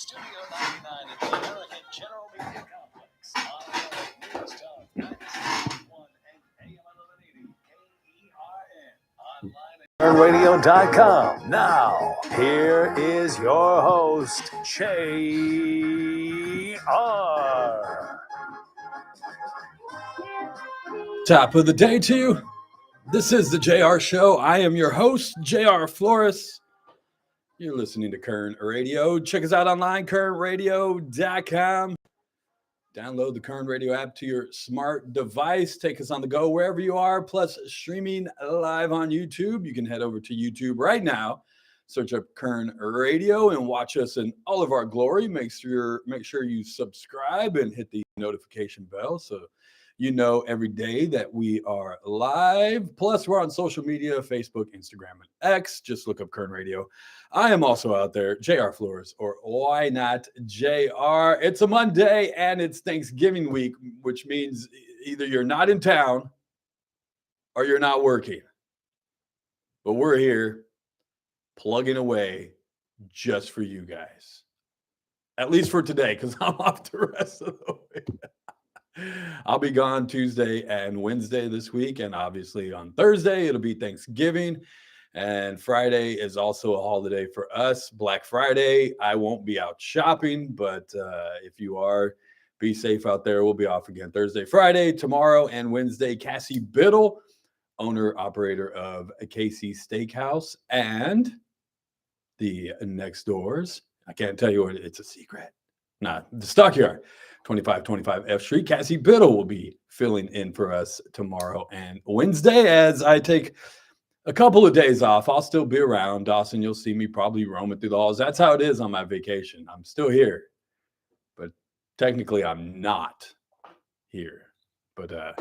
Studio 99 at the American General Media Complex. On News Talk 96.1 and AM 1180 KERN. Online at KernRadio.com. Now, here is your host, JR. Top of the day to you. This is the JR Show. I am your host, JR Flores. You're listening to Kern Radio. Check us out online, KernRadio.com. Download the Kern Radio app to your smart device. Take us on the go wherever you are, plus streaming live on YouTube. You can head over to YouTube right now. Search up Kern Radio and watch us in all of our glory. Make sure you subscribe and hit the notification bell so you know every day that we are live. Plus, we're on social media, Facebook, Instagram, and X. Just look up Kern Radio. I am also out there, JR Flores, or why not JR? It's a Monday, and it's Thanksgiving week, which means either you're not in town or you're not working. But we're here plugging away just for you guys. At least for today, because I'm off the rest of the week. I'll be gone Tuesday and Wednesday this week, and obviously on Thursday it'll be Thanksgiving, and Friday is also a holiday for us, Black Friday. I won't be out shopping, but if you are, be safe out there. We'll be off again Thursday, Friday, tomorrow, and Wednesday. Cassie Biddle, owner operator of KC Steakhouse and the next doors. I can't tell you what it's a secret. Nah, the Stockyard. 2525 F Street. Cassie Biddle will be filling in for us tomorrow and Wednesday as I take a couple of days off. I'll still be around. Dawson, you'll see me probably roaming through the halls. That's how it is on my vacation. I'm still here, but technically I'm not here. But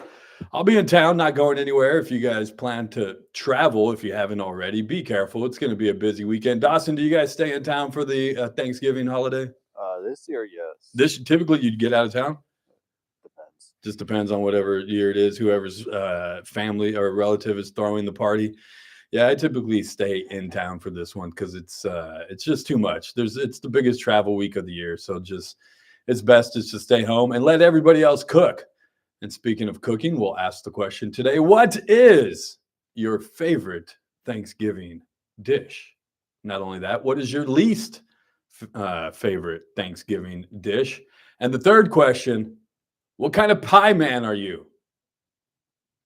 I'll be in town, not going anywhere. If you guys plan to travel, if you haven't already, be careful. It's going to be a busy weekend. Dawson, do you guys stay in town for the Thanksgiving holiday? This year, yes. This typically you'd get out of town? Depends. Just depends on whatever year it is, whoever's family or relative is throwing the party. Yeah, I typically stay in town for this one because it's just too much. It's the biggest travel week of the year, so it's best just to stay home and let everybody else cook. And speaking of cooking, we'll ask the question today: what is your favorite Thanksgiving dish? Not only that, what is your least favorite Thanksgiving dish? And the third question, what kind of pie man are you?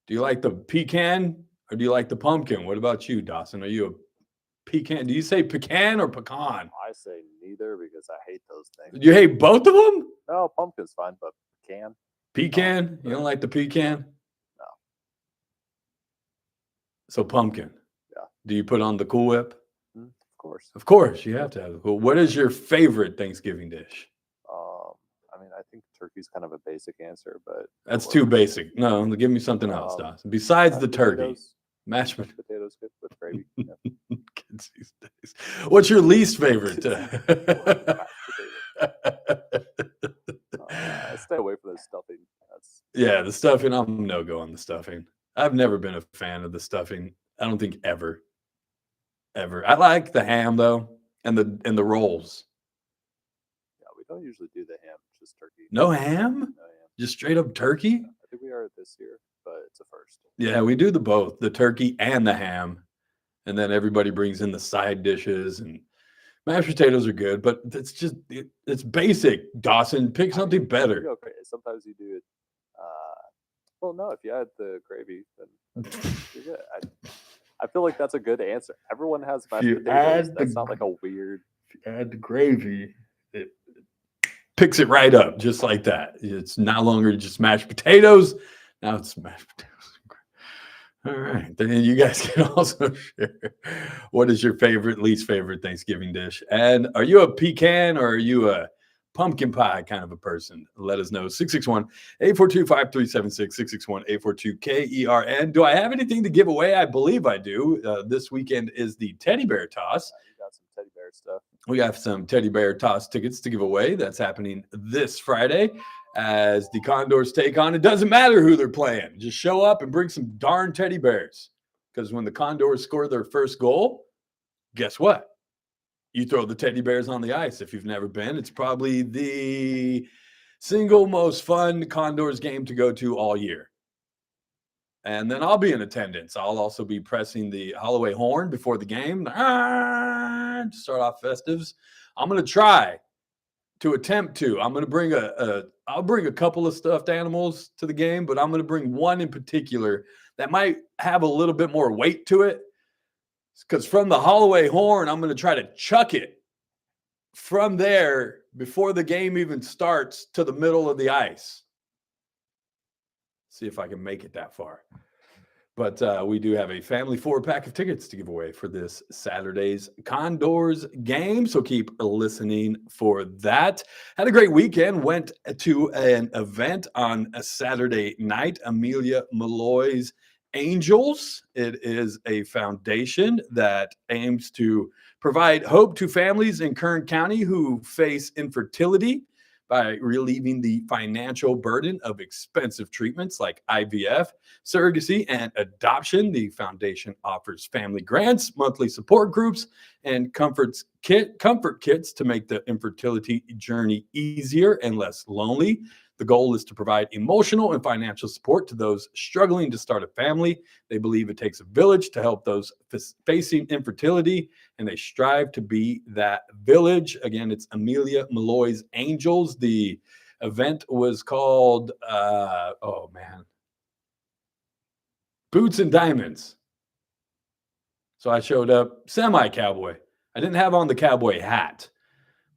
Do you like the pecan or do you like the pumpkin? What about you, Dawson? Are you a pecan? Do you say pecan or pecan? I say neither because I hate those things. You hate both of them? No, pumpkin's fine, but pecan? Pecan? You don't like the pecan? No. So pumpkin. Yeah. Do you put on the Cool Whip? Of course, you have to have the Cool. What is your favorite Thanksgiving dish? I mean, I think turkey's kind of a basic answer, but that's too basic. No, give me something else, Dawson. Besides the turkey, mashed potatoes good with gravy. Yeah. Kids these days. What's your least favorite? I stay away from the stuffing. Yeah, the stuffing. I'm no go on the stuffing. I've never been a fan of the stuffing. I don't think ever. I like the ham though, and the rolls. Yeah, we don't usually do the ham, just turkey. No ham? No ham. Just straight up turkey? I think we are this year, but it's a first. Yeah, we do both, the turkey and the ham. And then everybody brings in the side dishes, and mashed potatoes are good, but it's basic. Dawson, pick something better. Okay, sometimes you do it. Well, no, if you add the gravy, then you're good. I feel like that's a good answer. Everyone has mashed potatoes. That's not like a weird. If you add the gravy, it picks it right up, just like that. It's no longer just mashed potatoes. Now it's mashed potatoes. All right. Then you guys can also share what is your least favorite Thanksgiving dish. And are you a pecan or are you a pumpkin pie kind of a person? Let us know. 661-842-5376, 661-842-KERN. Do I have anything to give away? I believe I do. This weekend is the teddy bear toss. You got some teddy bear stuff. We have some teddy bear toss tickets to give away. That's happening this Friday as the Condors take on. It doesn't matter who they're playing. Just show up and bring some darn teddy bears. Because when the Condors score their first goal, guess what? you throw the teddy bears on the ice. If you've never been, it's probably the single most fun Condors game to go to all year. And then I'll be in attendance. I'll also be pressing the Holloway horn before the game to start off festives. I'm going to try to attempt to. I'm going to bring I'll bring a couple of stuffed animals to the game, but I'm going to bring one in particular that might have a little bit more weight to it. Because from the Holloway horn, I'm going to try to chuck it from there before the game even starts to the middle of the ice. See if I can make it that far. But we do have a family 4-pack of tickets to give away for this Saturday's Condors game. So keep listening for that. Had a great weekend. Went to an event on a Saturday night, Amelia Malloy's Angels. It is a foundation that aims to provide hope to families in Kern County who face infertility by relieving the financial burden of expensive treatments like IVF, surrogacy, and adoption. The foundation offers family grants, monthly support groups, and comfort kits to make the infertility journey easier and less lonely. The goal is to provide emotional and financial support to those struggling to start a family. They believe it takes a village to help those facing infertility, and they strive to be that village. Again, it's Amelia Malloy's Angels. The event was called, Boots and Diamonds. So I showed up semi-cowboy. I didn't have on the cowboy hat.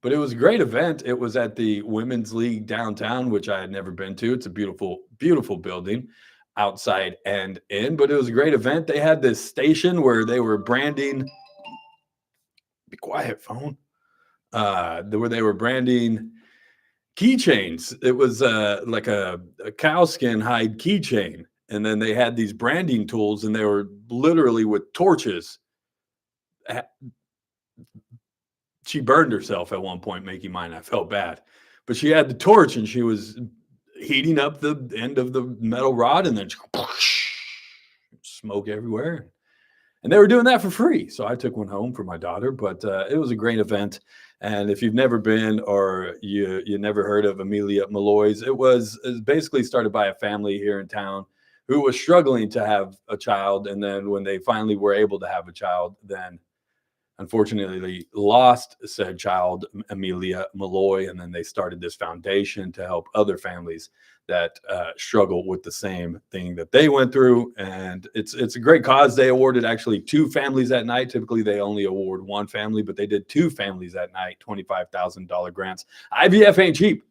But it was a great event. It was at the Women's League downtown, which I had never been to. It's a beautiful, beautiful building outside and in. But it was a great event. They had this station where they were branding. Be quiet, phone. Where they were branding keychains. It was like a cowskin hide keychain. And then they had these branding tools, and they were literally with torches. She burned herself at one point making mine. I felt bad, but she had the torch and she was heating up the end of the metal rod, and then smoke everywhere. And they were doing that for free. So I took one home for my daughter, but it was a great event. And if you've never been or you never heard of Amelia Malloy's, it was basically started by a family here in town who was struggling to have a child. And then when they finally were able to have a child, then unfortunately lost said child, Amelia Malloy, and then they started this foundation to help other families that struggle with the same thing that they went through. And it's a great cause. They awarded actually 2 families that night. Typically, they only award 1 family, but they did 2 families that night, $25,000 grants. IVF ain't cheap,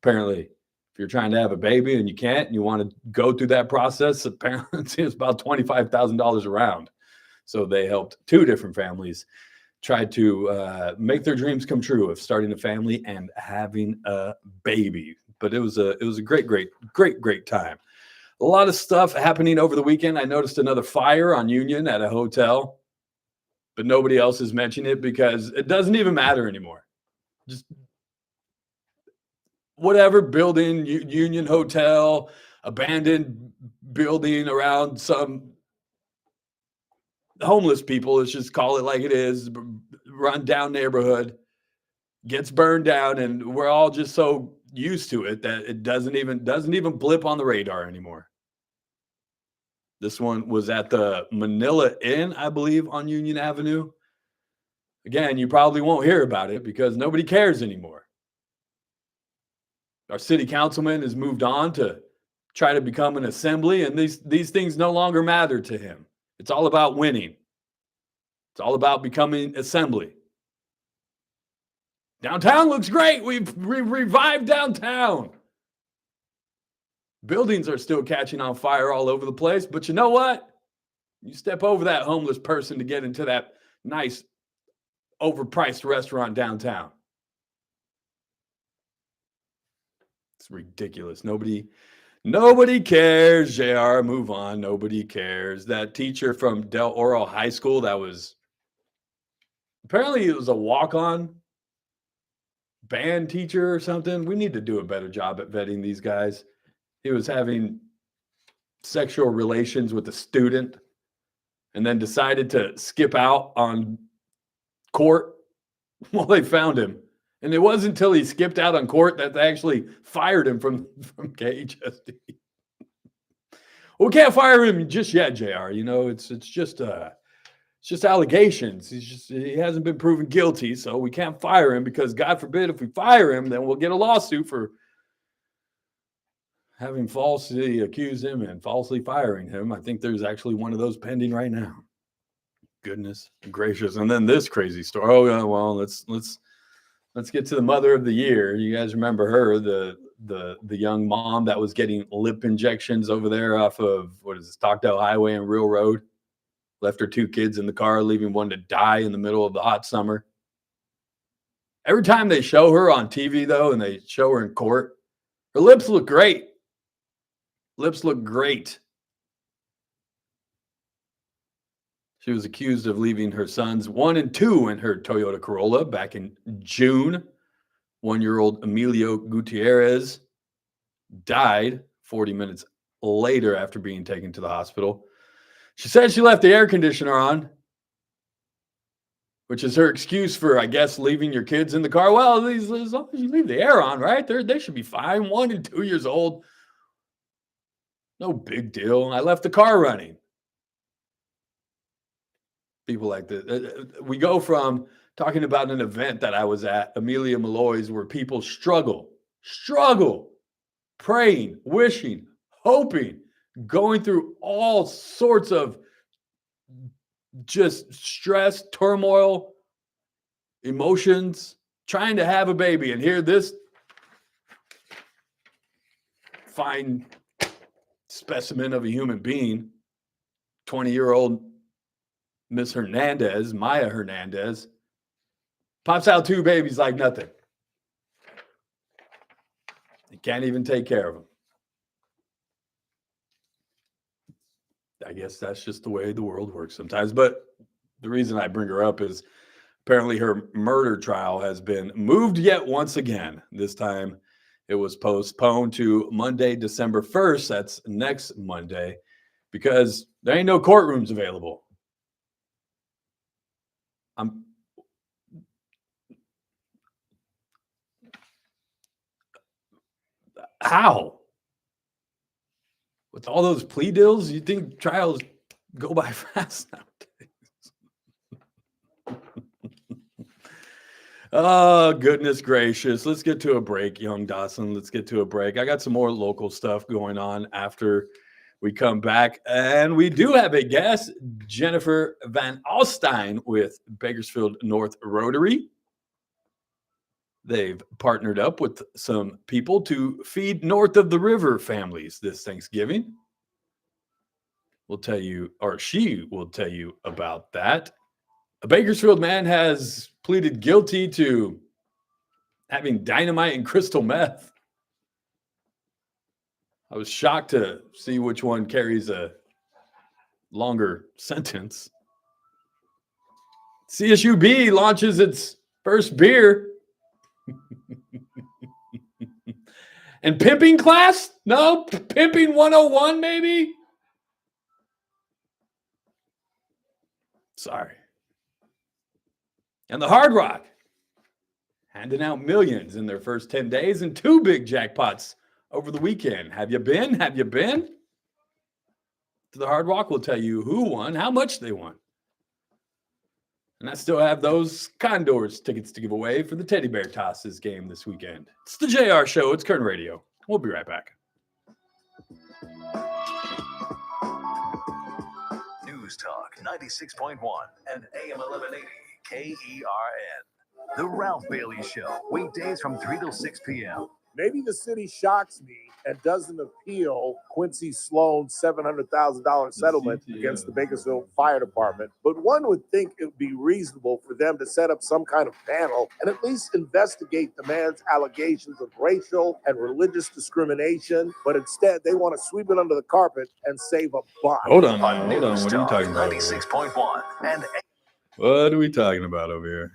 apparently. If you're trying to have a baby and you can't, and you want to go through that process, apparently it's about $25,000 a round. So they helped 2 different families try to make their dreams come true of starting a family and having a baby. But it was a great time. A lot of stuff happening over the weekend. I noticed another fire on Union at a hotel, but nobody else is mentioning it because it doesn't even matter anymore. Just whatever building, Union Hotel, abandoned building around some homeless people, let's just call it like it is, run down neighborhood, gets burned down, and we're all just so used to it that it doesn't even blip on the radar anymore. This one was at the Manila Inn, I believe, on Union Avenue. Again, you probably won't hear about it because nobody cares anymore. Our city councilman has moved on to try to become an assembly, and these things no longer matter to him. It's all about winning. It's all about becoming assembly. Downtown looks great. We've revived downtown. Buildings are still catching on fire all over the place, but you know what? You step over that homeless person to get into that nice, overpriced restaurant downtown. It's ridiculous. Nobody cares, JR. Move on. Nobody cares. That teacher from Del Oro High School that was apparently it was a walk-on band teacher or something. We need to do a better job at vetting these guys. He was having sexual relations with a student and then decided to skip out on court Well, they found him. And it wasn't until he skipped out on court that they actually fired him from KHSD. Well, we can't fire him just yet, JR. You know, it's just allegations. He hasn't been proven guilty, so we can't fire him because God forbid if we fire him, then we'll get a lawsuit for having falsely accused him and falsely firing him. I think there's actually one of those pending right now. Goodness gracious. And then this crazy story. Oh, yeah, well, let's get to the mother of the year. You guys remember her, the young mom that was getting lip injections over there off of, Stockdale Highway and Real Road. Left her 2 kids in the car, leaving one to die in the middle of the hot summer. Every time they show her on TV, though, and they show her in court, her lips look great. Lips look great. She was accused of leaving her sons 1 and 2 in her Toyota Corolla back in June. 1-year-old Emilio Gutierrez died 40 minutes later after being taken to the hospital. She said she left the air conditioner on, which is her excuse for, I guess, leaving your kids in the car. Well, as long as you leave the air on, right? They should be fine. 1 and 2 years old. No big deal. I left the car running. People like this. We go from talking about an event that I was at, Amelia Malloy's, where people struggle, praying, wishing, hoping, going through all sorts of just stress, turmoil, emotions, trying to have a baby. And here this fine specimen of a human being, 20-year-old Miss Hernandez, Maya Hernandez, pops out 2 babies like nothing. He can't even take care of them. I guess that's just the way the world works sometimes. But the reason I bring her up is apparently her murder trial has been moved yet once again. This time it was postponed to Monday, December 1st. That's next Monday, because there ain't no courtrooms available. How? With all those plea deals, you think trials go by fast nowadays? Oh, goodness gracious. Let's get to a break, young Dawson. Let's get to a break. I got some more local stuff going on after we come back. And we do have a guest, Jennifer Van Alstyne with Bakersfield North Rotary. They've partnered up with some people to feed north of the river families this Thanksgiving. We'll tell you, or she will tell you about that. A Bakersfield man has pleaded guilty to having dynamite and crystal meth. I was shocked to see which one carries a longer sentence. CSUB launches its first beer. And pimping class? No, pimping 101 maybe? Sorry. And the Hard Rock handing out millions in their first 10 days and 2 big jackpots over the weekend. Have you been? To the Hard Rock? We'll tell you who won, how much they won. And I still have those Condors tickets to give away for the Teddy Bear Tosses game this weekend. It's the JR Show. It's Kern Radio. We'll be right back. News Talk 96.1 and AM 1180 KERN. The Ralph Bailey Show. Weekdays from 3 till 6 p.m. Maybe the city shocks me and doesn't appeal Quincy Sloan's $700,000 settlement against the Bakersfield Fire Department. But one would think it would be reasonable for them to set up some kind of panel and at least investigate the man's allegations of racial and religious discrimination. But instead, they want to sweep it under the carpet and save a buck. Hold on. What are you talking about? 96.1 and What are we talking about over here?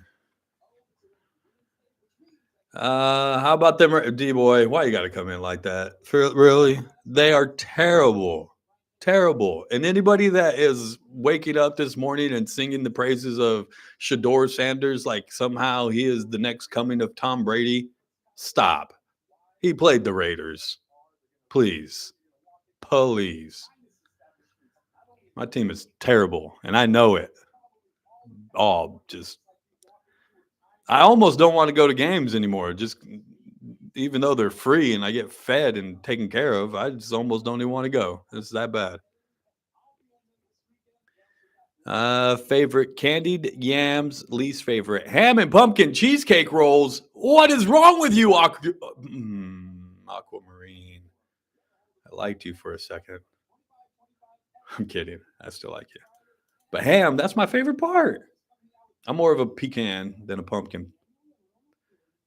How about them, D-boy? Why you got to come in like that? Really? They are terrible Terrible. And anybody that is waking up this morning and singing the praises of Shador Sanders like somehow he is the next coming of Tom Brady, stop. He played the Raiders. Please. Please. My team is terrible, and I know it. I almost don't want to go to games anymore. Just even though they're free and I get fed and taken care of, I just almost don't even want to go. It's that bad. Favorite candied yams, least favorite ham and pumpkin cheesecake rolls. What is wrong with you, Aquamarine? I liked you for a second. I'm kidding. I still like you. But ham, that's my favorite part. I'm more of a pecan than a pumpkin.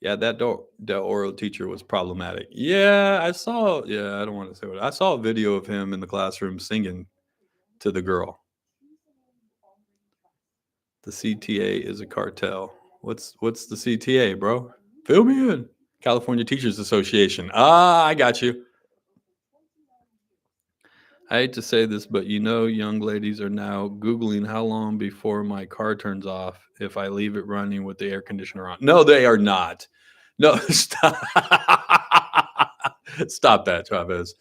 Yeah, that oral teacher was problematic. Yeah, I don't want to say what. I saw a video of him in the classroom singing to the girl. The CTA is a cartel. What's the CTA, bro? Fill me in. California Teachers Association. I got you. I hate to say this, but young ladies are now Googling how long before my car turns off if I leave it running with the air conditioner on. No, they are not. No, stop. Stop that, Travis.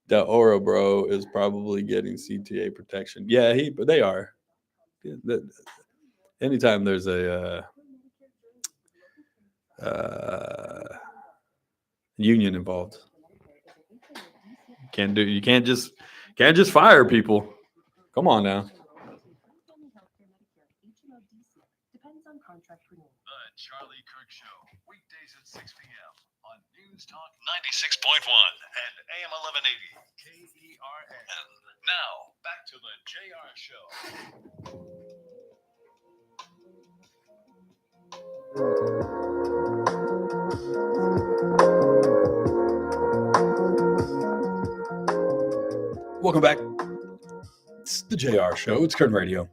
The Oro bro is probably getting CTA protection. Yeah, they are. Anytime there's a union involved, you can't just fire people. Come on now. The Charlie Kirk Show, weekdays at 6 p.m. on News Talk 96.1 and AM 1180 KERN. Now, back to the JR Show. Welcome back. It's the JR Show. It's Kern Radio.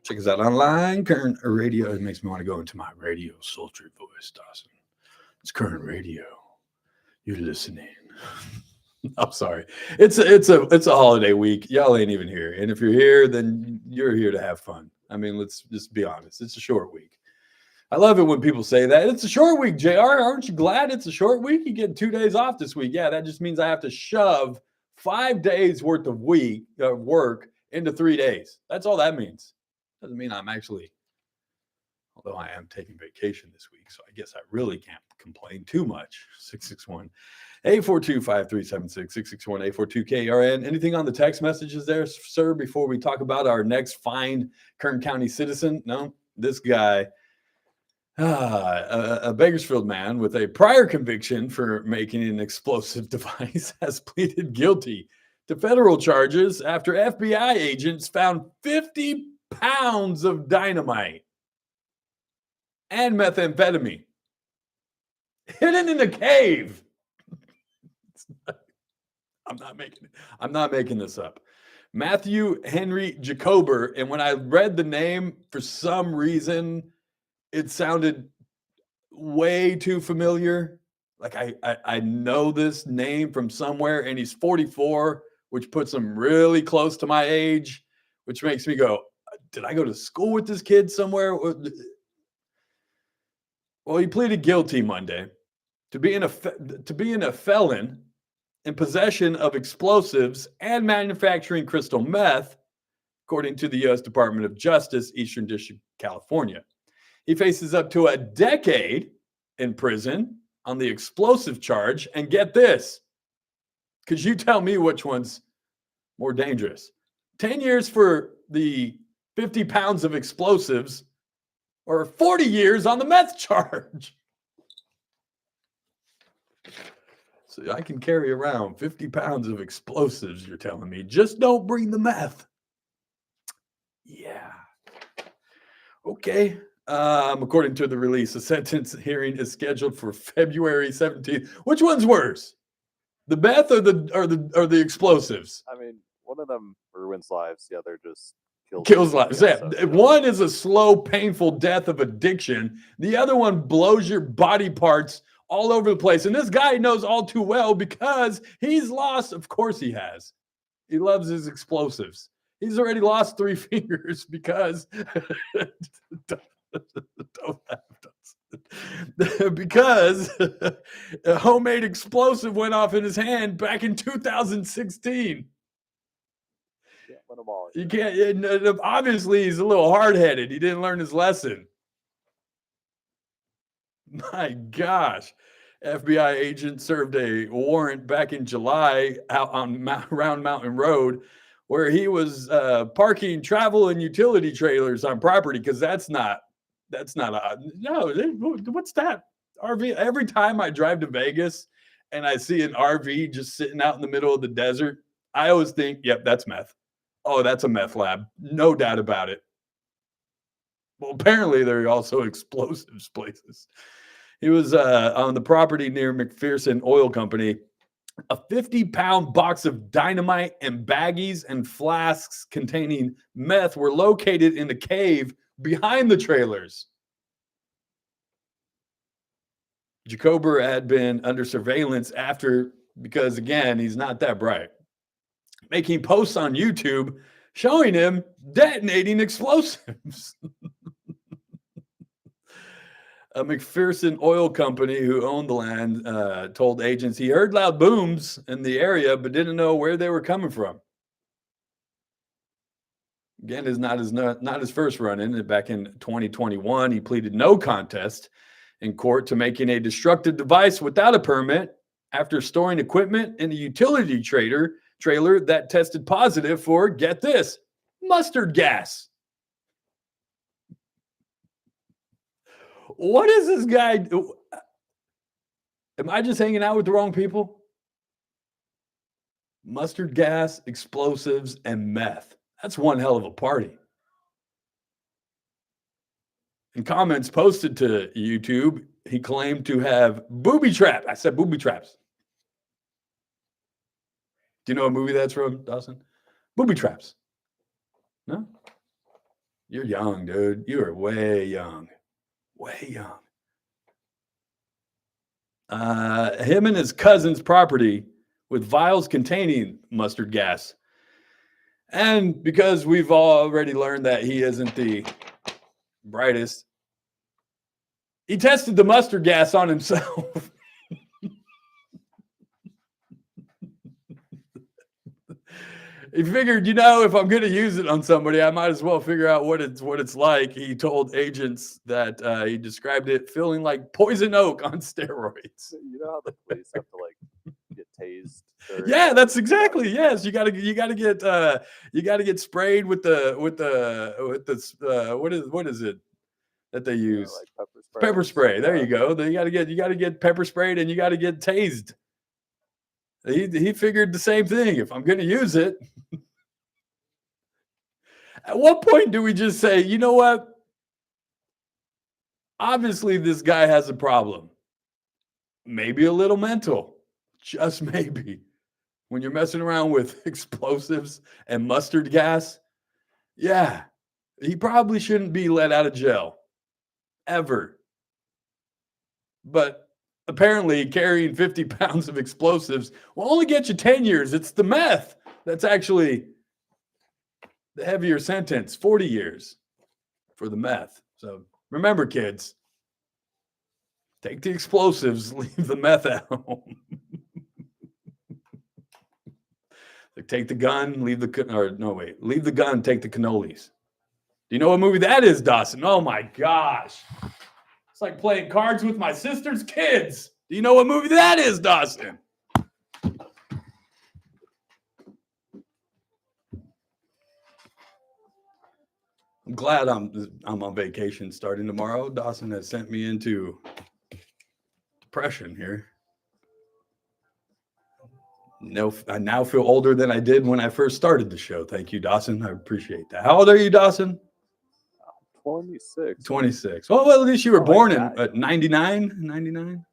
Check us out online, Kern Radio. It makes me want to go into my radio sultry voice, Dawson. It's Kern Radio. You're listening. I'm sorry. It's a holiday week. Y'all ain't even here. And if you're here, then you're here to have fun. I mean, let's just be honest. It's a short week. I love it when people say that. It's a short week, JR. Aren't you glad it's a short week? You get 2 days off this week. Yeah, that just means I have to shove 5 days worth of work into 3 days. That's all that means. Doesn't mean I'm actually, although I am taking vacation this week, so I guess I really can't complain too much. 661-842-5376, 661-842-KRN. Anything on the text messages there, sir, before we talk about our next fine Kern County citizen? No, this guy, a Bakersfield man with a prior conviction for making an explosive device has pleaded guilty to federal charges after FBI agents found 50 pounds of dynamite and methamphetamine hidden in a cave. I'm not making this up. Matthew Henry Jacober. And when I read the name, for some reason, it sounded way too familiar. Like I know this name from somewhere, and he's 44, which puts him really close to my age, which makes me go, did I go to school with this kid somewhere? Well, he pleaded guilty Monday to being a felon in possession of explosives and manufacturing crystal meth, according to the U.S. Department of Justice, Eastern District, California. He faces up to a decade in prison on the explosive charge. And get this, because you tell me which one's more dangerous. 10 years for the 50 pounds of explosives or 40 years on the meth charge. So I can carry around 50 pounds of explosives, you're telling me. Just don't bring the meth. Yeah. Okay. According to the release, a sentence hearing is scheduled for February 17th. Which one's worse? The meth or the explosives? I mean, one of them ruins lives. The other just kills lives. Yeah. One is a slow, painful death of addiction. The other one blows your body parts all over the place. And this guy knows all too well because he's lost. Of course he has. He loves his explosives. He's already lost 3 fingers because because a homemade explosive went off in his hand back in 2016. Can't win them all. You can't. Obviously, he's a little hard-headed. He didn't learn his lesson. My gosh. FBI agent served a warrant back in July out on Round Mountain Road where he was parking travel and utility trailers on property because that's not what's that? RV. Every time I drive to Vegas and I see an RV just sitting out in the middle of the desert, I always think, yep, that's meth. Oh, that's a meth lab. No doubt about it. Well, apparently there are also explosives places. He was on the property near McPherson Oil Company. A 50-pound box of dynamite and baggies and flasks containing meth were located in the cave behind the trailers. Jacober had been under surveillance because, again, he's not that bright, making posts on YouTube showing him detonating explosives. A McPherson Oil Company who owned the land told agents he heard loud booms in the area but didn't know where they were coming from. Again, is not his first run-in. Back in 2021, he pleaded no contest in court to making a destructive device without a permit after storing equipment in a utility trailer that tested positive for, get this, mustard gas. What is this guy do? Am I just hanging out with the wrong people? Mustard gas, explosives, and meth. That's one hell of a party. In comments posted to YouTube, he claimed to have booby traps. I said booby traps. Do you know what movie that's from, Dawson? Booby traps. No? You're young, dude. You are way young. Way young. Him and his cousin's property with vials containing mustard gas. And because we've already learned that he isn't the brightest, he tested the mustard gas on himself. He figured, if I'm going to use it on somebody, I might as well figure out what it's like. He told agents that he described it feeling like poison oak on steroids. You know how the police have to get tased? Yeah, that's exactly. Yes, you got to get sprayed with the what is it that they use? Like pepper spray. Pepper spray. There you go. Then you got to get pepper sprayed and you got to get tased. He figured the same thing. If I'm going to use it, at what point do we just say, you know what? Obviously, this guy has a problem. Maybe a little mental. Just maybe. When you're messing around with explosives and mustard gas, yeah, he probably shouldn't be let out of jail. Ever. But apparently, carrying 50 pounds of explosives will only get you 10 years. It's the meth. That's actually the heavier sentence, 40 years for the meth. So remember, kids, take the explosives, leave the meth at home. Take the gun, leave the gun, take the cannolis. Do you know what movie that is, Dawson? Oh my gosh. It's like playing cards with my sister's kids. Do you know what movie that is, Dawson? I'm glad I'm on vacation starting tomorrow. Dawson has sent me into depression here. No, I now feel older than I did when I first started the show. Thank you, Dawson. I appreciate that. How old are you, Dawson? 26. 26. Well, at least you were born in 99.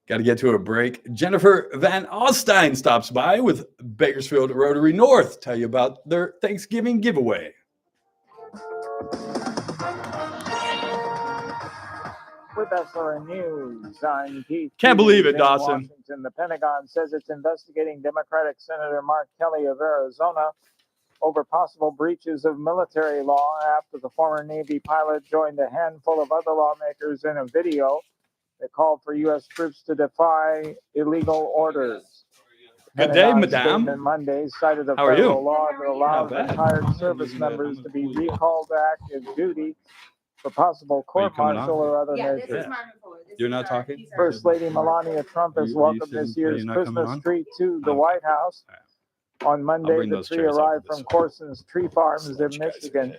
Got to get to a break. Jennifer Van Alstyne stops by with Bakersfield Rotary North. Tell you about their Thanksgiving giveaway. With SRN News, I'm Keith. Can't believe it, in Dawson. Washington. The Pentagon says it's investigating Democratic Senator Mark Kelly of Arizona over possible breaches of military law after the former Navy pilot joined a handful of other lawmakers in a video that called for U.S. troops to defy illegal orders. Good day, Pentagon madame. statement Monday cited a How are federal you? law that allows Not bad. retired service members to be recalled to active duty for possible court-martial or other measures. You're not talking? First Lady Melania Trump has welcomed this year's Christmas tree to the White House. On Monday, the tree arrived from Corson's Tree Farms in Michigan.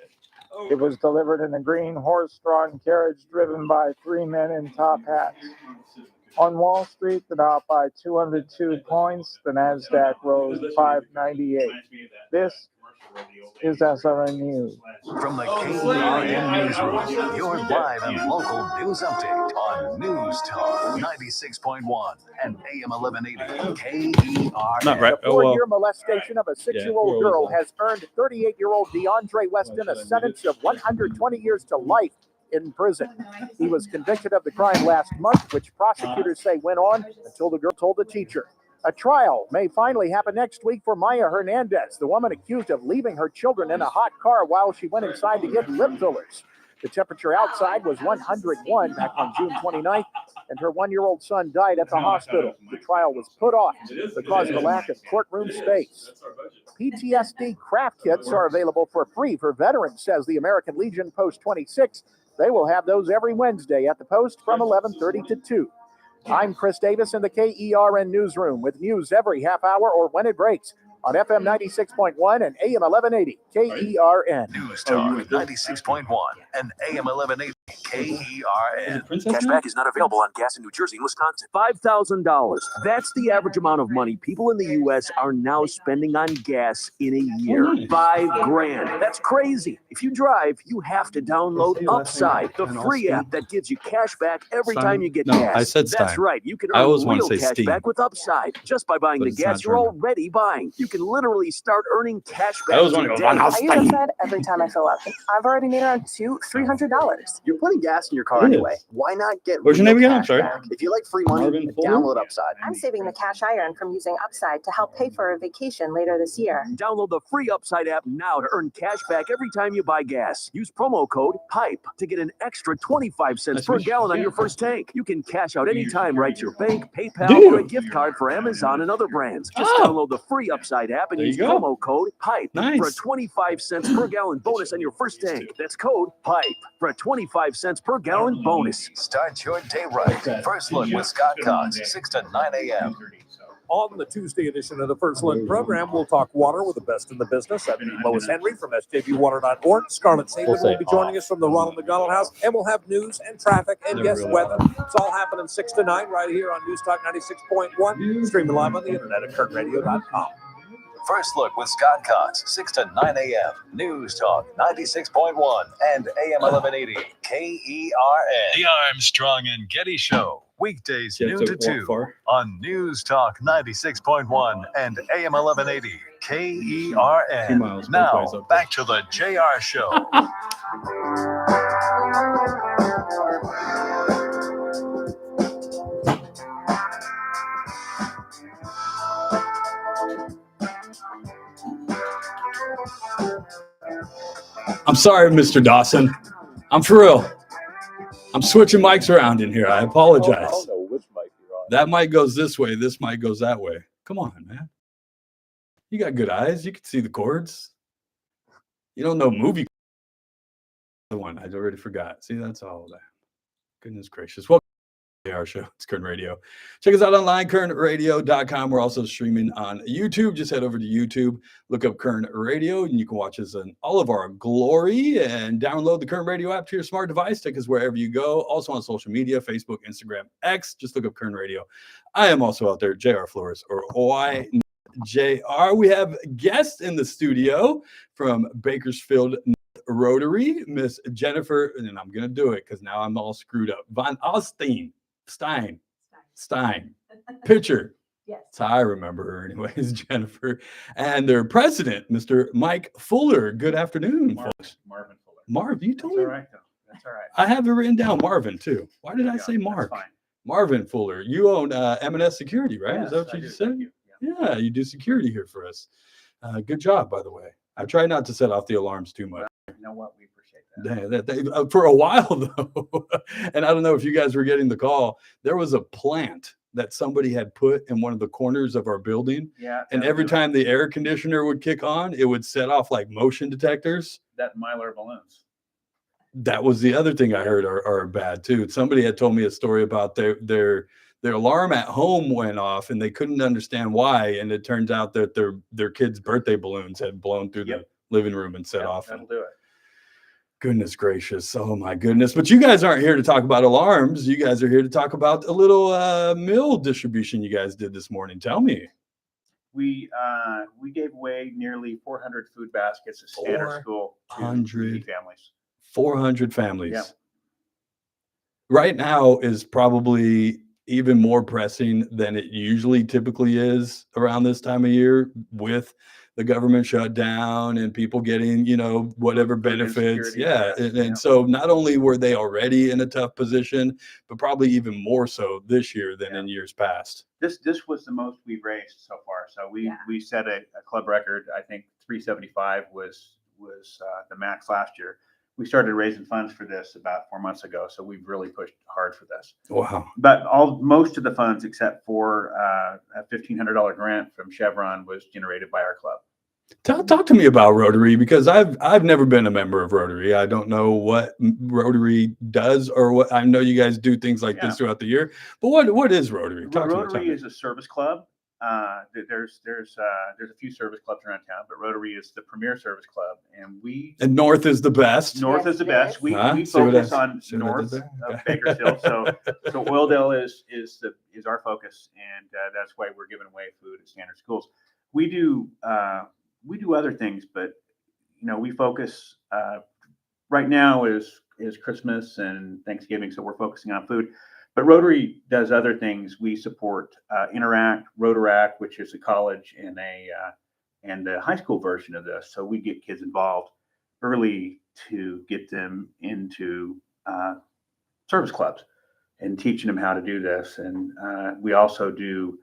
It was delivered in a green horse-drawn carriage driven by three men in top hats. On Wall Street, the Dow by 202 points. The Nasdaq rose 598. This is SRN News. From the KERN Newsroom, your live and local news update on News Talk 96.1 and AM 1180 KERN. Not right. The four-year molestation of a 6-year-old girl has earned 38-year-old DeAndre Weston a sentence of 120 years to life in prison. He was convicted of the crime last month, which prosecutors say went on until the girl told the teacher. A trial may finally happen next week for Maya Hernandez, the woman accused of leaving her children in a hot car while she went inside to get lip fillers. The temperature outside was 101 back on June 29th, and her 1-year-old son died at the hospital. The trial was put off because of a lack of courtroom space. PTSD craft kits are available for free for veterans, says the American Legion Post 26. They will have those every Wednesday at the Post from 11:30 to 2. I'm Chris Davis in the KERN Newsroom with news every half hour or when it breaks on FM 96.1 and AM 1180 KERN. News Talk 96.1 and AM 1180 KERN. Cashback is not available on gas in New Jersey and Wisconsin. $5,000. That's the average amount of money people in the U.S. are now spending on gas in a year. $5,000. That's crazy. If you drive, you have to download Upside, the free app that gives you cash back every time you get gas. I said Stein. That's right. You can I earn always want to real say cash Steam. back with Upside just by buying But the it's gas not you're German. already buying. You can literally start earning cash I back always want to go, today. I use Upside every time I fill up. I've already made around $200-$300. You're putting gas in your car anyway. Why not get What's your real name again? I'm cash sorry. back? If you like free money, Marvin Fuller? download Upside. I'm saving the cash I earn from using Upside to help pay for a vacation later this year. Download the free Upside app now to earn cash back every time you buy gas. Use promo code PIPE to get an extra 25 cents Nice per to meet you. gallon on your first tank. You can cash out anytime right to your bank, PayPal, Dude. or a gift card for Amazon and other brands. Just Oh. download the free Upside app and There you use go. promo code PIPE Nice. for a 25 cents per gallon bonus on your first tank. That's code PIPE for a 25 cents per gallon bonus. Start your day right. First Look with Scott Cox, 6 to 9 a.m. On the Tuesday edition of the First Look program, we'll talk water with the best in the business. I'm Lois Henry from sjbwater.org. Scarlett Saban will be joining us from the Ronald McDonald House, and we'll have news and traffic and Never yes, really weather. It's all happening 6 to 9 right here on News Talk 96.1, streaming live on the internet at KernRadio.com. First Look with Scott Cox, 6 to 9 a.m. News Talk 96.1 and AM 1180 KERN. The Armstrong and Getty Show. Weekdays Yeah, noon it's to a 2 walk far. on News Talk 96.1 and AM 1180 2 KERN. miles both Now, ways up back to the JR Show. I'm sorry, Mr. Dawson. I'm for real. I'm switching mics around in here. I apologize. I don't know which mic you're on. That mic goes this way. This mic goes that way. Come on, man. You got good eyes. You can see the chords. You don't know movie. The one I already forgot. See, that's all that. Goodness gracious. Welcome to our show. It's Kern Radio. Check us out online, kernradio.com. We're also streaming on YouTube. Just head over to YouTube, look up Kern Radio, and you can watch us in all of our glory and download the Kern Radio app to your smart device. Take us wherever you go. Also on social media, Facebook, Instagram, X. Just look up Kern Radio. I am also out there, JR Flores, or JR. We have guests in the studio from Bakersfield Rotary, Miss Jennifer, and I'm going to do it because now I'm all screwed up. Von Alstein. Stein. Pitcher. Yes. That's how I remember her anyways, Jennifer. And their president, Mr. Mike Fuller. Good afternoon, folks. Marvin Fuller. Marv, you told me. All right, though. That's all right. I have it written down, Marvin, too. Why did I say That's Mark? fine. Marvin Fuller. You own M&S Security, right? Yes, Is that what I you do. just said? Thank you. Yeah, you do security here for us. Good job, by the way. I try not to set off the alarms too much. You know what? We appreciate that. For a while, though, and I don't know if you guys were getting the call, there was a plant that somebody had put in one of the corners of our building. Yeah. And every time the air conditioner would kick on, it would set off like motion detectors. That Mylar balloons. That was the other thing I heard are bad too. Somebody had told me a story about their alarm at home went off and they couldn't understand why. And it turns out that their kids' birthday balloons had blown through the living room and set off. That'll do it. Goodness gracious. Oh my goodness. But you guys aren't here to talk about alarms. You guys are here to talk about a little meal distribution you guys did this morning. Tell me. We gave away nearly 400 food baskets at Standard School to 400 families. 400 families. Yeah. Right now is probably even more pressing than it usually typically is around this time of year, with the government shutdown and people getting, whatever benefits. Yeah. And so not only were they already in a tough position, but probably even more so this year than in years past. This was the most we've raised so far. So we set a club record. I think 375 was the max last year. We started raising funds for this about 4 months ago. So we've really pushed hard for this. Wow. But most of the funds, except for a $1,500 grant from Chevron, was generated by our club. Talk to me about Rotary, because I've never been a member of Rotary. I don't know what Rotary does, or what. I know you guys do things like this throughout the year, but what is Rotary? Rotary is a service club. There's a few service clubs around town, but Rotary is the premier service club, and North is the best. North is the best. We focus on north of Bakersfield, so Oildale is our focus, and that's why we're giving away food at Standard Schools. We do other things, but we focus right now is Christmas and Thanksgiving, so we're focusing on food. But Rotary does other things. We support Interact, Rotaract, which is a college and a high school version of this. So we get kids involved early to get them into service clubs and teaching them how to do this. And we also do.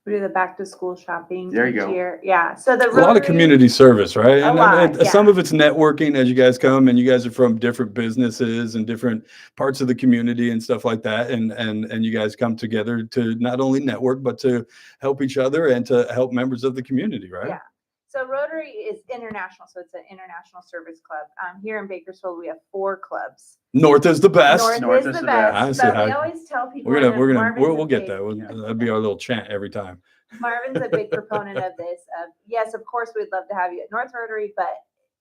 We do the back to school shopping there you each go. year. Yeah. So the a lot of community service, right? And some of it's networking as you guys come, and you guys are from different businesses and different parts of the community and stuff like that. And you guys come together to not only network, but to help each other and to help members of the community, right? Yeah. So Rotary is international. So it's an international service club. Here in Bakersfield, we have 4 clubs. North is the best. North is the best. But we always tell people we'll get that. That'd be our little chant every time. Marvin's a big proponent of this. Yes, of course, we'd love to have you at North Rotary, but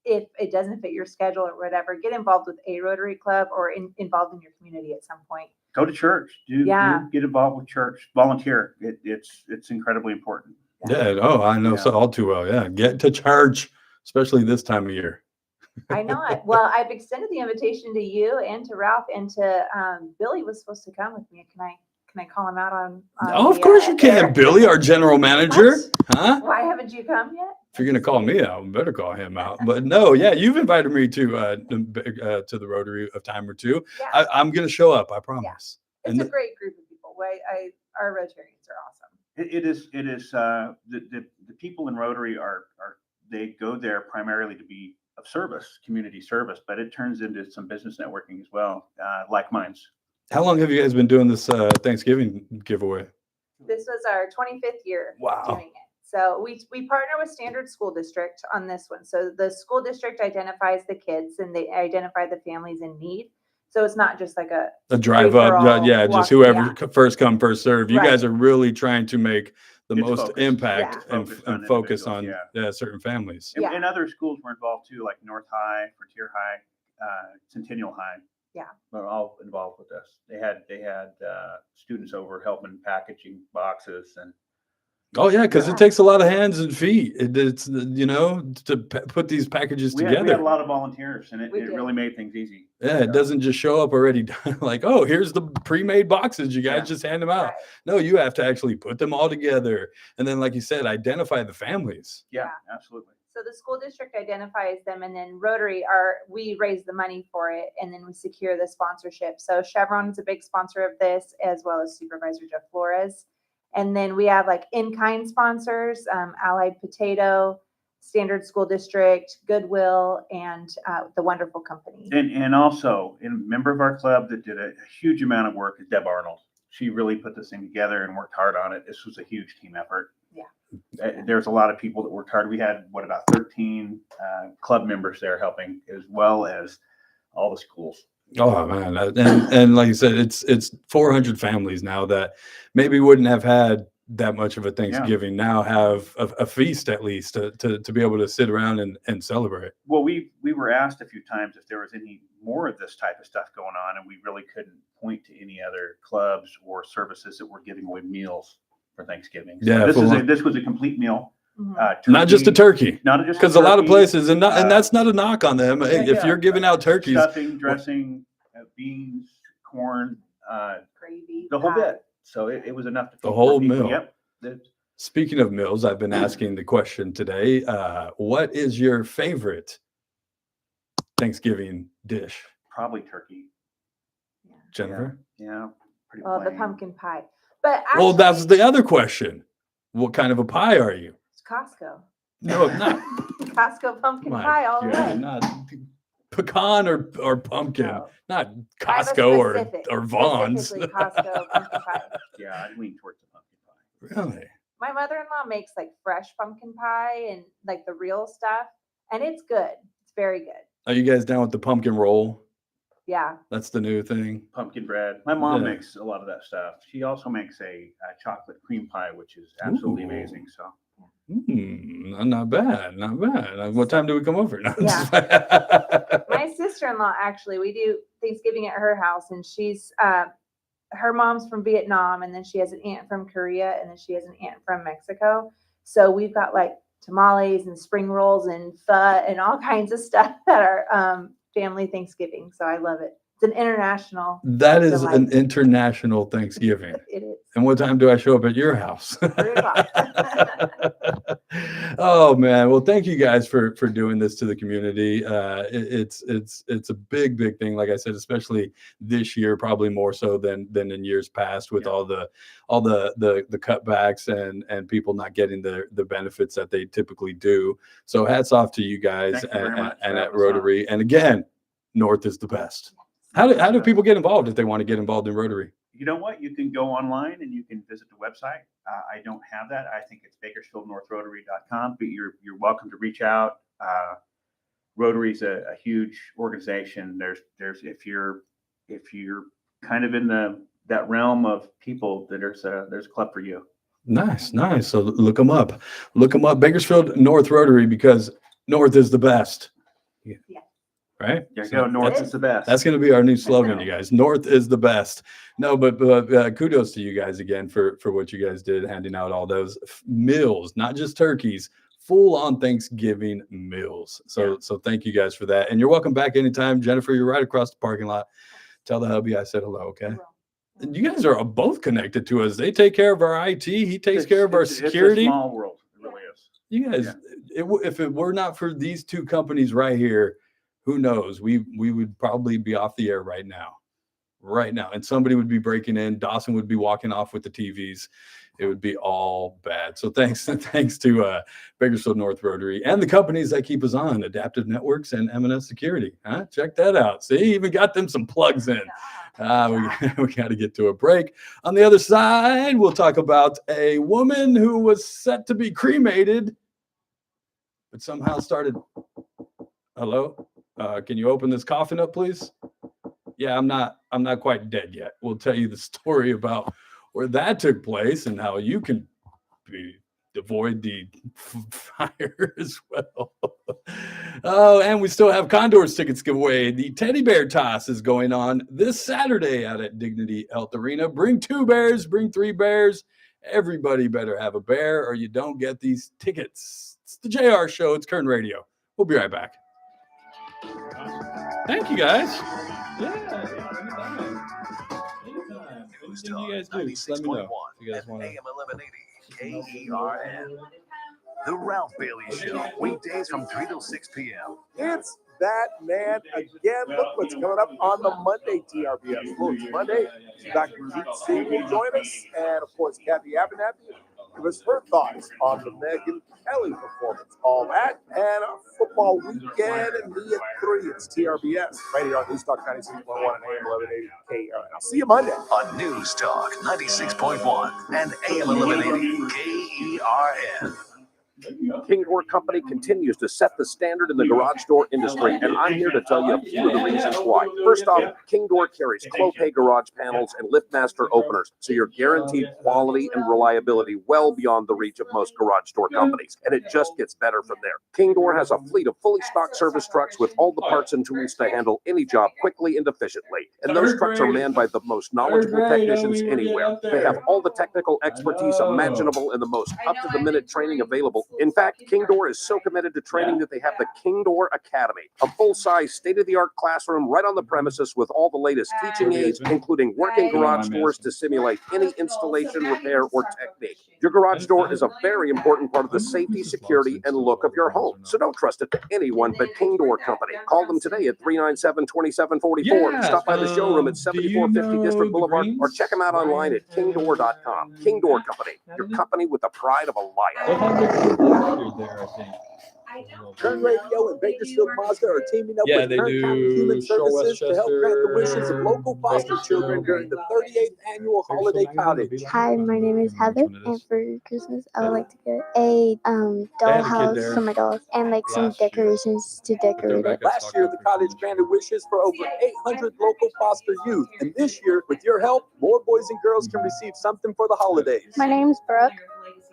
if it doesn't fit your schedule or whatever, get involved with a Rotary club or involved in your community at some point. Go to church. Get involved with church. Volunteer. It's incredibly important. Yeah. Oh, I know so all too well. Yeah. Get to church, especially this time of year. I know it. Well, I've extended the invitation to you and to Ralph and to Billy was supposed to come with me. Can I call him out on of course you can, Billy, our general manager. Huh? Why haven't you come yet? If you're gonna call me out, you better call him out. But no, you've invited me to the Rotary a time or two. Yeah. I'm gonna show up, I promise. Yeah. It's a great group of people. Our Rotarians are awesome. It is the people in Rotary they go there primarily to be of service, community service, but it turns into some business networking as well, like minds. How long have you guys been doing this Thanksgiving giveaway? This was our 25th year doing it. So we partner with Standard School District on this one. So the school district identifies the kids and they identify the families in need. So it's not just like a drive up, just whoever first come, first serve. You guys are really trying to make the most impact and focus on certain families. And other schools were involved too, like North High, Frontier High, Centennial High. Yeah, they're all involved with this. They had students over helping packaging boxes and. Oh yeah, because it takes a lot of hands and feet. It's to put these packages together. We had a lot of volunteers, and it really made things easy. Yeah, it doesn't just show up already done. Like, oh, here's the pre-made boxes. You guys just hand them out. Right. No, you have to actually put them all together, and then, like you said, identify the families. Yeah, absolutely. So the school district identifies them, and then Rotary we raise the money for it, and then we secure the sponsorship. So Chevron is a big sponsor of this, as well as Supervisor Jeff Flores. And then we have like in-kind sponsors, Allied Potato, Standard School District, Goodwill, and the Wonderful Company. And also, a member of our club that did a huge amount of work is Deb Arnold. She really put this thing together and worked hard on it. This was a huge team effort. Yeah. There's a lot of people that worked hard. We had, about 13 club members there helping, as well as all the schools. Oh man, and like you said, it's 400 families now that maybe wouldn't have had that much of a Thanksgiving. Now have a feast at least to be able to sit around and celebrate. Well, we were asked a few times if there was any more of this type of stuff going on, and we really couldn't point to any other clubs or services that were giving away meals for Thanksgiving. So Yeah, this was a complete meal. Mm-hmm. Not just a turkey, not just because a lot of places, and that's not a knock on them. If you're giving out turkeys, stuffing, dressing, beans, corn, gravy, the whole bit. So it was enough to feed the whole people. meal. Yep. Speaking of meals, I've been asking the question today: what is your favorite Thanksgiving dish? Probably turkey. Jennifer? Yeah. Pretty well, plain. the pumpkin pie. But actually, Well, that's the other question. What kind of a pie are you? it's Costco. No, not Costco pumpkin my pie all the God, way. not pecan or pumpkin, No. not I have a Costco specific- or Vaughn's. specifically Costco pumpkin pie. Yeah, I'd lean towards the pumpkin pie. Really? My mother-in-law makes like fresh pumpkin pie and like the real stuff, and it's good. It's very good. Are you guys down with the pumpkin roll? Yeah. That's the new thing. Pumpkin bread. My mom Yeah. makes a lot of that stuff. She also makes a chocolate cream pie, which is absolutely Ooh. amazing. So Not bad, not bad. What time do we come over? No, Yeah. My sister-in-law, actually, we do Thanksgiving at her house, and she's her mom's from Vietnam, and then she has an aunt from Korea, and then she has an aunt from Mexico. So we've got like tamales and spring rolls and pho and all kinds of stuff at our family Thanksgiving. So I love it. It's an international. That is delight. an international Thanksgiving. It is. And what time do I show up at your house? 3 o'clock. Oh man, well thank you guys for doing this to the community. It's a big thing, like I said, especially this year, probably more so than in years past, with all the cutbacks and people not getting the benefits that they typically do. So hats off to you guys and at Rotary. And again, North is the best. How do people get involved if they want to get involved in Rotary? you know what? You can go online and you can visit the website. I don't have that. I think it's bakersfieldnorthrotary.com, but you're welcome to reach out. Rotary's a huge organization. There's if you're kind of in that realm of people, there's a club for you. Nice. So look them up. Bakersfield North Rotary, because North is the best. Yeah. Right? There you go. North is the best. That's going to be our new slogan, you guys. North is the best. No, but kudos to you guys again for what you guys did, handing out all those meals, not just turkeys, full on Thanksgiving meals. So thank you guys for that. And you're welcome back anytime. Jennifer, you're right across the parking lot. Tell the hubby I said hello, okay? And you guys are both connected to us. They take care of our IT. He takes care of our security. It's a small world. It really is. You guys, if it were not for these two companies right here, who knows? We would probably be off the air right now. And somebody would be breaking in. Dawson would be walking off with the TVs. It would be all bad. So thanks to Bakersfield North Rotary and the companies that keep us on, Adaptive Networks and M&S Security. Check that out. See, even got them some plugs in. We got to get to a break. On the other side, we'll talk about a woman who was set to be cremated, but somehow started. Hello? Can you open this coffin up, please? Yeah, I'm not quite dead yet. We'll tell you the story about where that took place and how you can avoid the fire as well. Oh, and we still have Condors tickets giveaway. The Teddy Bear Toss is going on this Saturday out at Dignity Health Arena. Bring 2 bears, bring 3 bears. Everybody better have a bear or you don't get these tickets. It's the JR Show. It's Kern Radio. We'll be right back. Thank you, guys. Anytime. Anything you guys do, just let me know. If you guys want to. AM 1180 KERN. The Ralph Bailey Show, weekdays from 3 till 6 p.m. It's that man again. Look what's coming up on the Monday TRBS. Well, it's Monday. Dr. Pete C will join us. And, of course, Kathy Abernathy give us her thoughts on the Megyn Kelly performance. All that and a football weekend and me at 3. It's TRBS right here on News Talk 96.1 and AM 1180 KRN. I'll see you Monday. On News Talk 96.1 and AM 1180 KERN. King Door Company continues to set the standard in the garage door industry, and I'm here to tell you a few of the reasons why. First off, King Door carries Clopay garage panels and LiftMaster openers, so you're guaranteed quality and reliability well beyond the reach of most garage door companies, and it just gets better from there. King Door has a fleet of fully stocked service trucks with all the parts and tools to handle any job quickly and efficiently, and those trucks are manned by the most knowledgeable technicians anywhere. They have all the technical expertise imaginable and the most up-to-the-minute training available. In fact, King Door is so committed to training that they have the King Door Academy, a full-size, state-of-the-art classroom right on the premises with all the latest teaching aids, including working garage doors to simulate any installation, repair, or technique. Your garage door is a very important part of the safety, security, and look of your home, so don't trust it to anyone but King Door Company. Call them today at 397-2744. Stop by the showroom at 7450 District Boulevard, or check them out online at kingdoor.com. King Door Company, your company with the pride of a liar. There, I think. Kern Radio and Bakersfield Mazda are teaming up with Kern County Human Services to help grant the wishes of local foster children during the 38th annual holiday cottage. Hi, my name is Heather, and for Christmas, I would like to get a dollhouse for my dolls and like some decorations to decorate it. Last year, the cottage granted wishes for over 800 local foster youth, and this year, with your help, more boys and girls can receive something for the holidays. My name's Brooke.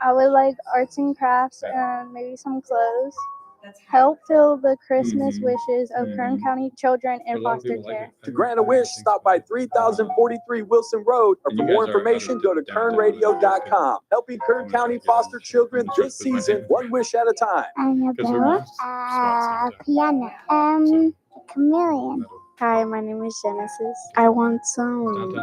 I would like arts and crafts and maybe some clothes. Help fill the Christmas wishes of Kern County children in foster care. To grant a wish, stop by 3043 Wilson Road, or for more information, go to kernradio.com. Helping Kern County foster children this season, one wish at a time. Annabelle, piano, chameleon. Hi, my name is Genesis. I want some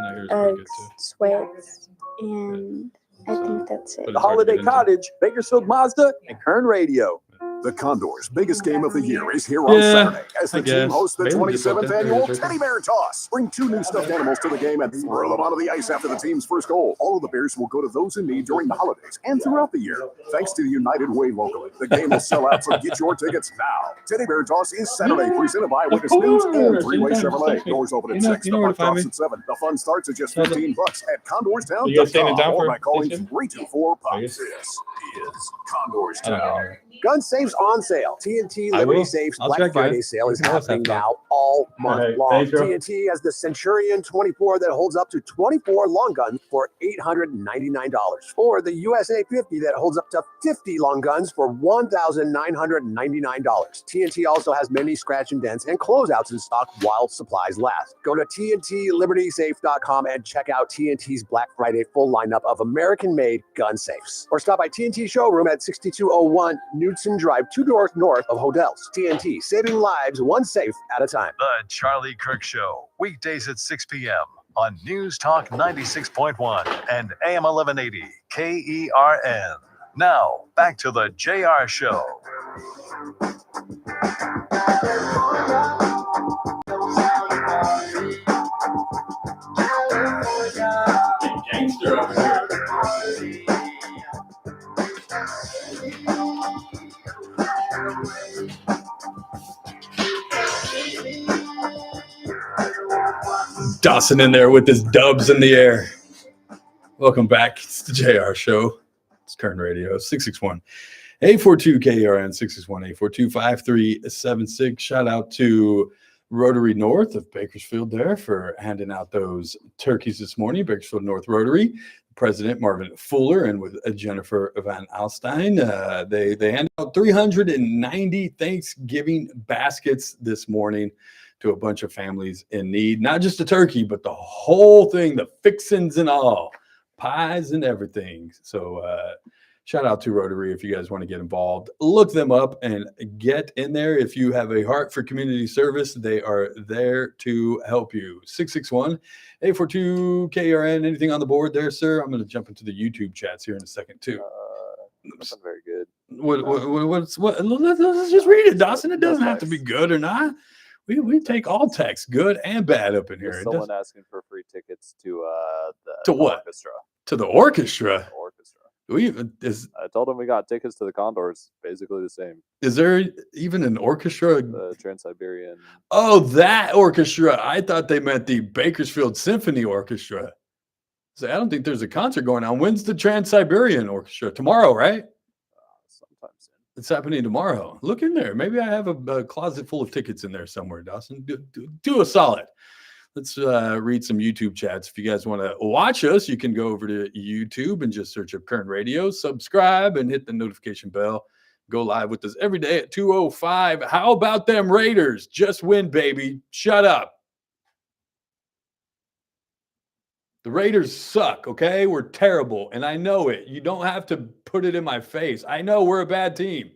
sweats, and I think that's it. The Holiday Cottage, Bakersfield Mazda, and Kern Radio. The Condors' biggest game of the year is here on Saturday as the team hosts the 27th annual Teddy Bear Toss. Bring 2 new stuffed animals to the game and throw them onto the ice after the team's first goal. All of the bears will go to those in need during the holidays and throughout the year. Thanks to the United Way locally, the game will sell out, so get your tickets now. Teddy Bear Toss is Saturday, presented by Eyewitness News and Three-Way Chevrolet. Doors open at 6, the puck drops at 7. The fun starts at just $15 at CondorsTown.com or by calling 324-PUCK. This is Condors Town. Gun safes on sale. TNT Liberty Safes Black Friday sale is happening now all month long. TNT has the Centurion 24 that holds up to 24 long guns for $899, or the USA 50 that holds up to 50 long guns for $1,999. TNT also has many scratch and dents and closeouts in stock while supplies last. Go to TNTLibertySafe.com and check out TNT's Black Friday full lineup of American-made gun safes, or stop by TNT showroom at 6201 Knudsen Drive, 2 doors north of Hodels. TNT, saving lives one safe at a time. The Charlie Kirk Show, weekdays at 6 p.m. on News Talk 96.1 and AM 1180 KERN. Now, back to the JR Show. Gangster over here. Dawson in there with his dubs in the air. Welcome back. It's the JR Show. It's Kern Radio, 661-842-KRN, 661-842-5376. Shout out to Rotary North of Bakersfield there for handing out those turkeys this morning. Bakersfield North Rotary. President Marvin Fuller and with Jennifer Van Alstein. They handed out 390 Thanksgiving baskets this morning to a bunch of families in need. Not just a turkey, but the whole thing, the fixings and all, pies and everything. So shout out to Rotary if you guys want to get involved. Look them up and get in there. If you have a heart for community service, they are there to help you. 661-842-KRN. Anything on the board there, sir? I'm going to jump into the YouTube chats here in a second, too. Nothing very good. Let's just read it, Dawson. It doesn't have to be good or not. We take all text, good and bad, up in here. Someone asking for free tickets to to what? Orchestra. To the orchestra. I told him we got tickets to the Condors. Basically the same. Is there even an orchestra? The Trans-Siberian. Oh, that orchestra. I thought they meant the Bakersfield Symphony Orchestra. So I don't think there's a concert going on. When's the Trans-Siberian Orchestra? Tomorrow, right? Sometime soon. It's happening tomorrow. Look in there. Maybe I have a closet full of tickets in there somewhere, Dawson. Do a solid. Let's read some YouTube chats. If you guys want to watch us, you can go over to YouTube and just search up Kern Radio, subscribe, and hit the notification bell. Go live with us every day at 2:05. How about them Raiders? Just win, baby. Shut up. The Raiders suck, okay? We're terrible, and I know it. You don't have to put it in my face. I know we're a bad team.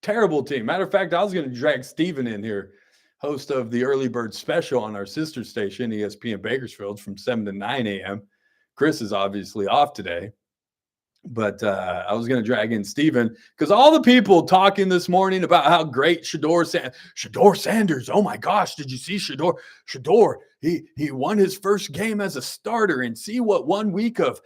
Terrible team. Matter of fact, I was going to drag Steven in here, host of the Early Bird Special on our sister station, ESPN Bakersfield, from 7 to 9 a.m. Chris is obviously off today, but I was going to drag in Steven because all the people talking this morning about how great Shedeur Sanders. Oh my gosh, did you see Shedeur? He won his first game as a starter, and see what 1 week of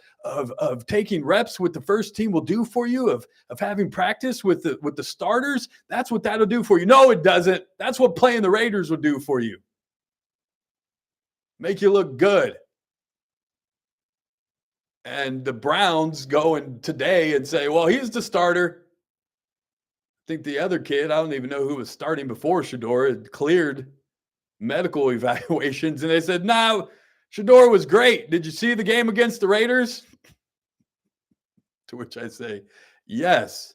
taking reps with the first team will do for you, of having practice with the starters. That's what that'll do for you. No, it doesn't. That's what playing the Raiders will do for you. Make you look good. And the Browns go in today and say, well, he's the starter. I think the other kid, I don't even know who was starting before Shedeur, had cleared medical evaluations, and they said, no, Shedeur was great. Did you see the game against the Raiders? To which I say, yes,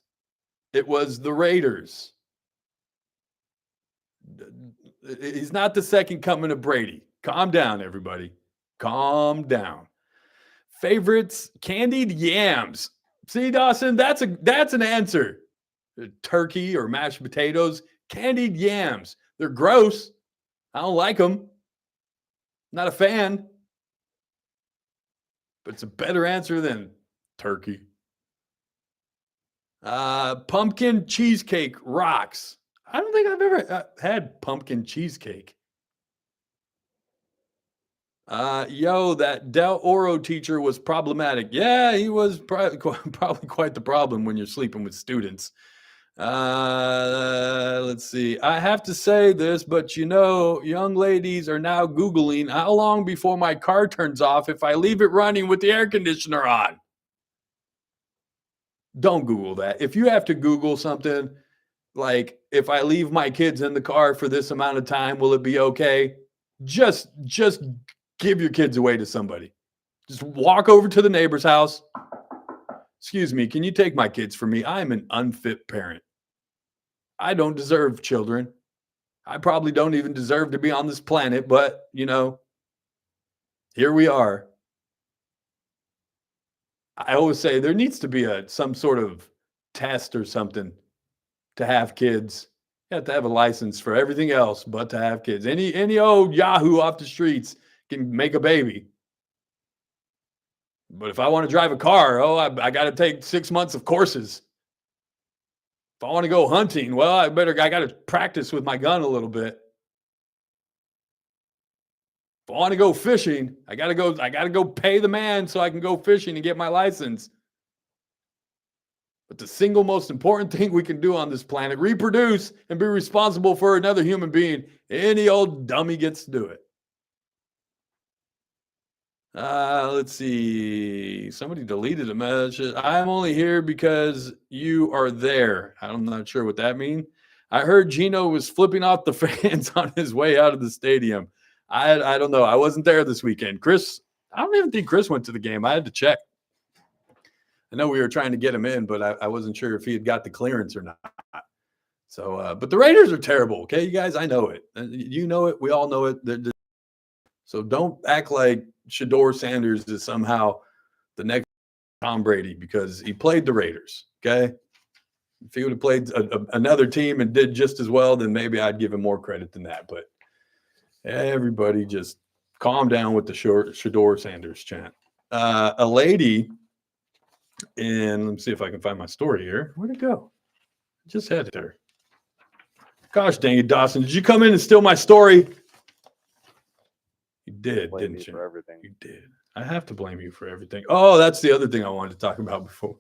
it was the Raiders. He's not the second coming of Brady. Calm down, everybody. Calm down. Favorites, candied yams. See, Dawson, that's an answer. Turkey or mashed potatoes, candied yams. They're gross. I don't like them. Not a fan. But it's a better answer than turkey. Pumpkin cheesecake rocks. I don't think I've ever had pumpkin cheesecake. That Del Oro teacher was problematic. Yeah, he was probably quite the problem when you're sleeping with students. Let's see. I have to say this, but young ladies are now Googling how long before my car turns off if I leave it running with the air conditioner on. Don't Google that. If you have to Google something like, if I leave my kids in the car for this amount of time, will it be okay? Just give your kids away to somebody. Just walk over to the neighbor's house. Excuse me, can you take my kids for me? I'm an unfit parent. I don't deserve children. I probably don't even deserve to be on this planet, but, here we are. I always say there needs to be some sort of test or something to have kids. You have to have a license for everything else but to have kids. Any old Yahoo off the streets can make a baby. But if I want to drive a car, I got to take 6 months of courses. If I want to go hunting, well, I got to practice with my gun a little bit. If I want to go fishing, I got to go pay the man so I can go fishing and get my license. But the single most important thing we can do on this planet, reproduce and be responsible for another human being. Any old dummy gets to do it. Let's see. Somebody deleted a message. I'm only here because you are there. I'm not sure what that means. I heard Gino was flipping off the fans on his way out of the stadium. I don't know. I wasn't there this weekend. Chris, I don't even think Chris went to the game. I had to check. I know we were trying to get him in, but I wasn't sure if he had got the clearance or not. So, but the Raiders are terrible. Okay, you guys, I know it. You know it. We all know it. So don't act like Shedeur Sanders is somehow the next Tom Brady because he played the Raiders. Okay, if he would have played another team and did just as well, then maybe I'd give him more credit than that. But everybody just calm down with the Shedeur Sanders chant. A lady And let me see if I can find my story here. Where'd it go? I just had it there. Gosh dang it, Dawson. Did you come in and steal my story? You did, didn't you? For everything. You did. I have to blame you for everything. Oh, that's the other thing I wanted to talk about before.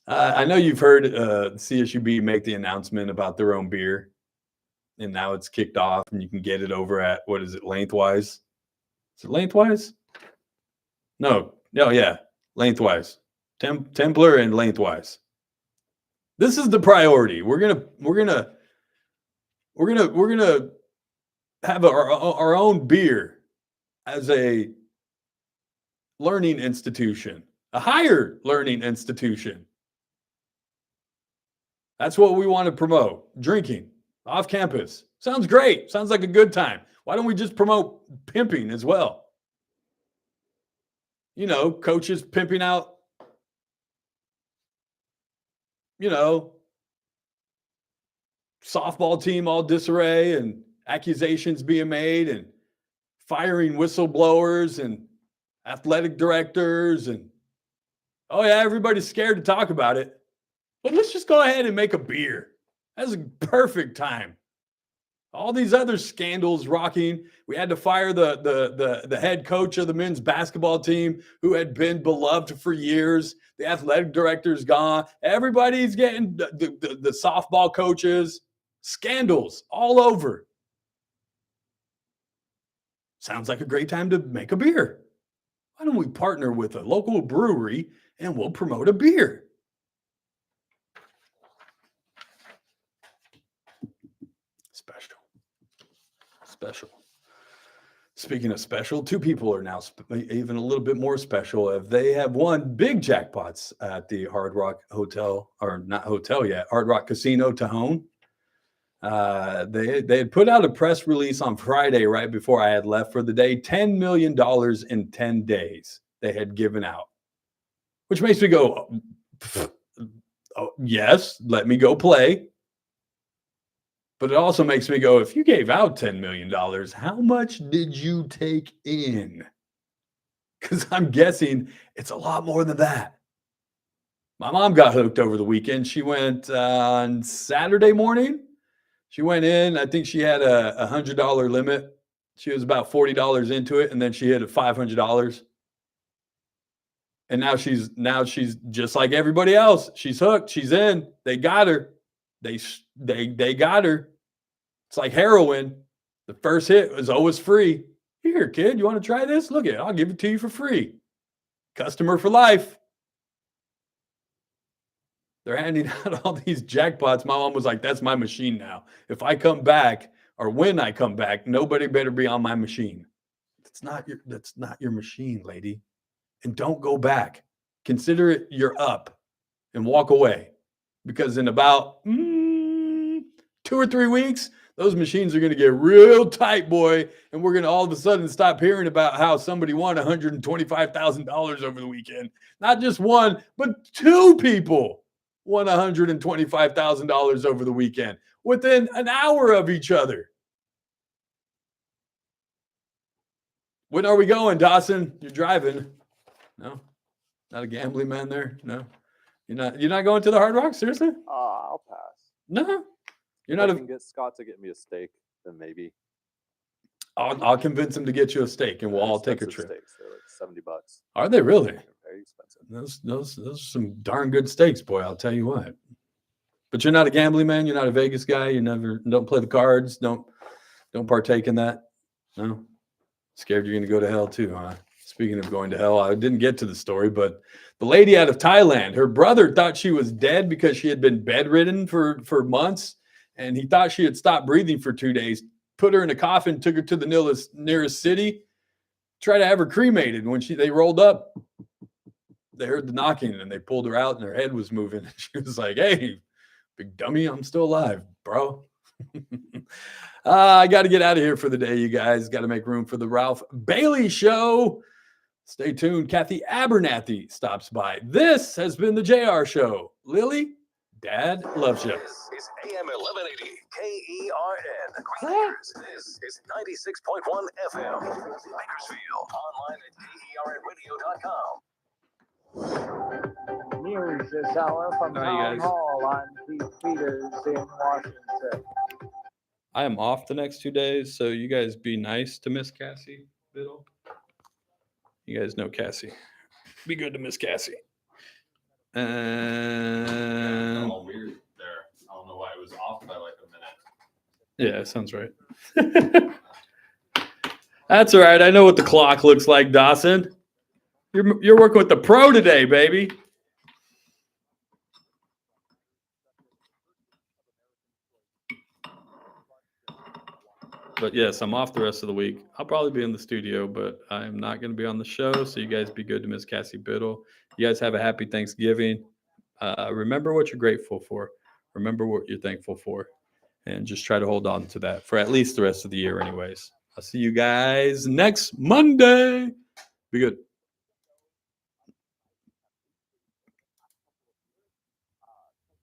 I know you've heard CSUB make the announcement about their own beer. And now it's kicked off and you can get it over at, what is it, Lengthwise? Is it Lengthwise? No, yeah, Lengthwise. Templar and Lengthwise. This is the priority. We're gonna have our own beer as a learning institution, a higher learning institution. That's what we want to promote. Drinking off campus. Sounds great. Sounds like a good time. Why don't we just promote pimping as well? You know, coaches pimping out, you know, softball team all disarray and accusations being made and firing whistleblowers and athletic directors. And, oh, yeah, everybody's scared to talk about it. But let's just go ahead and make a beer. That's a perfect time. All these other scandals rocking. We had to fire the head coach of the men's basketball team who had been beloved for years. The athletic director's gone. Everybody's getting the softball coaches. Scandals all over. Sounds like a great time to make a beer. Why don't we partner with a local brewery and we'll promote a beer? Special. Speaking of special, two people are now even a little bit more special. They have won big jackpots at the Hard Rock Hotel, or not hotel yet, Hard Rock Casino Tejon. They had put out a press release on Friday right before I had left for the day. $10 million in 10 days they had given out, which makes me go, oh, yes, let me go play. But it also makes me go, if you gave out $10 million, how much did you take in? Because I'm guessing it's a lot more than that. My mom got hooked over the weekend. She went on Saturday morning. She went in. I think she had a $100 limit. She was about $40 into it, and then she hit a $500. And now she's just like everybody else. She's hooked. She's in. They got her. They got her. It's like heroin. The first hit was always free. Here, kid, you want to try this? Look at it. I'll give it to you for free. Customer for life. They're handing out all these jackpots. My mom was like, that's my machine now. If I come back, or when I come back, nobody better be on my machine. That's not your machine, lady. And don't go back. Consider it you're up and walk away. Because in about 2 or 3 weeks, those machines are going to get real tight, boy. And we're going to all of a sudden stop hearing about how somebody won $125,000 over the weekend. Not just one, but two people won $125,000 over the weekend within an hour of each other. When are we going, Dawson? You're driving. No? Not a gambling man there? No? You're not going to the Hard Rock? Seriously? I'll pass. No. You're if not. I can get Scott to get me a steak, then maybe. I'll convince him to get you a steak, and we'll all take a trip. Steaks. They're like $70. Are they really? They're very expensive. Those are some darn good steaks, boy. I'll tell you what. But you're not a gambling man. You're not a Vegas guy. You don't play the cards. Don't partake in that. No. Scared you're going to go to hell too, huh? Speaking of going to hell, I didn't get to the story, but the lady out of Thailand, her brother thought she was dead because she had been bedridden for months, and he thought she had stopped breathing for 2 days, put her in a coffin, took her to the nearest city, tried to have her cremated. When they rolled up, they heard the knocking, and they pulled her out, and her head was moving. And she was like, hey, big dummy, I'm still alive, bro. I got to get out of here for the day, you guys. Got to make room for the Ralph Bailey Show. Stay tuned. Kathy Abernathy stops by. This has been the JR Show. Lily, Dad loves you. This is AM 1180 KERN. Green Acres. This is 96.1 FM. Bakersfield. Online at KERNradio.com. News this hour from Town Hall on Keith Peters in Washington. I am off the next 2 days, so you guys be nice to Miss Cassie Biddle. You guys know Cassie. Be good to Miss Cassie. And all weird there. I don't know why it was off by like a minute. Yeah, sounds right. That's all right. I know what the clock looks like, Dawson. You're working with the pro today, baby. But yes, I'm off the rest of the week. I'll probably be in the studio, but I'm not going to be on the show. So you guys be good to Miss Cassie Biddle. You guys have a happy Thanksgiving. Remember what you're grateful for. Remember what you're thankful for. And just try to hold on to that for at least the rest of the year anyways. I'll see you guys next Monday. Be good.